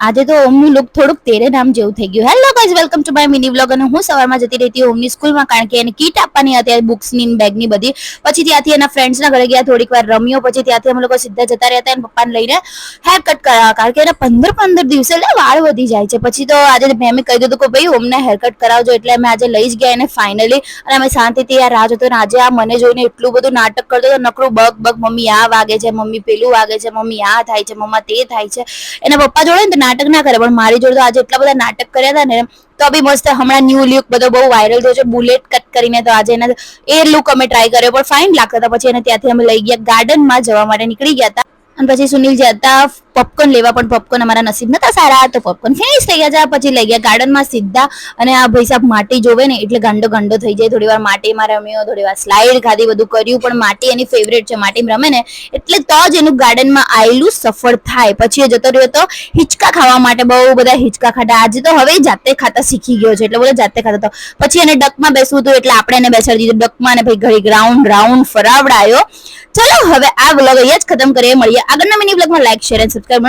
આજે તો ઓમનું લુક થોડુંક તેરે નામ જેવું થઈ ગયું. Hello guys, welcome to my mini vlog. અને હું સવારમાં જતી રહી હતી ઓમની સ્કૂલમાં, કારણ કે એને કીટ આપવાની હતી બુક્સની બેગની બધી. પછી ત્યાંથી એના ફ્રેન્ડ્સના ઘરે ગયા, થોડીક વાર રમ્યો, પછી ત્યાંથી અમે લોકો સીધા જતા રહ્યા હતા એના પપ્પાને લઈને હેર કટ કરાવવા, કારણ કે એના 15 દિવસે એટલે વાળ વધી જાય છે. પછી તો આજે મેં કહી દીધું કે ભાઈ ઓમને હેર કટ કરાવજો, એટલે અમે આજે લઈ જ ગયા એને ફાઇનલી. અને અમે શાંતિથી આ રાહ જોતો, અને આજે આ મને જોઈને એટલું બધું નાટક કરતો હતો, નકરું બગ બગ, મમ્મી આ વાગે છે, મમ્મી પેલું વાગે છે, મમ્મી આ થાય છે, મમ્મા તે થાય છે. એના પપ્પા જોડે ને નાટક ના કરે, પણ મારી જોડે તો આજે એટલા બધા નાટક કર્યા હતા ને. તો બી મસ્ત હમણાં ન્યૂ લુક બધો બહુ વાયરલ થયો છે બુલેટ કટ કરીને, તો આજે એના એ લુક અમે ટ્રાય કર્યો, પણ ફાઇન લાગતા હતા. પછી એને ત્યાંથી અમે લઈ ગયા ગાર્ડનમાં જવા માટે નીકળી ગયા હતા. અને પછી સુનિલ જતા પોપકોર્ન લેવા, પણ પોપકોર્ન અમારા નસીબ નતા સારા, તો પોપકોર્ન ફિનિશ થઈ ગયા. પછી લઈ ગયા ગાર્ડનમાં સીધા. અને આ ભાઈ સાહેબ માટી જોવે ને એટલે ગાંડો ગાંડો થઈ જાય. થોડી વાર માટીમાં રમ્યો, થોડી વાર સ્લાઇડ ખાધી, બધું કર્યું, પણ માટી એની ફેવરેટ છે, માટીમાં રમે ને એટલે તો જ એનું ગાર્ડનમાં આયેલું સફળ થાય. પછી એ જતો રહ્યો તો હિંચકા ખાવા માટે, બહુ બધા હિંચકા ખાધા. આજે તો હવે જાતે ખાતા શીખી ગયો છે, એટલે બોલે જાતે ખાતા હતો. પછી એને ડકમાં બેસવું હતું, એટલે આપણે એને બેસાડી દીધું ડકમાં, અને ભાઈ ઘડી રાઉન્ડ રાઉન્ડ ફરાવડાયો. ચલો હવે આ વ્લોગ અહીંયા જ ખતમ કરીએ, મળીએ આગળના મિની વ્લોગમાં. લાઈક, શેર અને સબસ્ક્રાઇબ.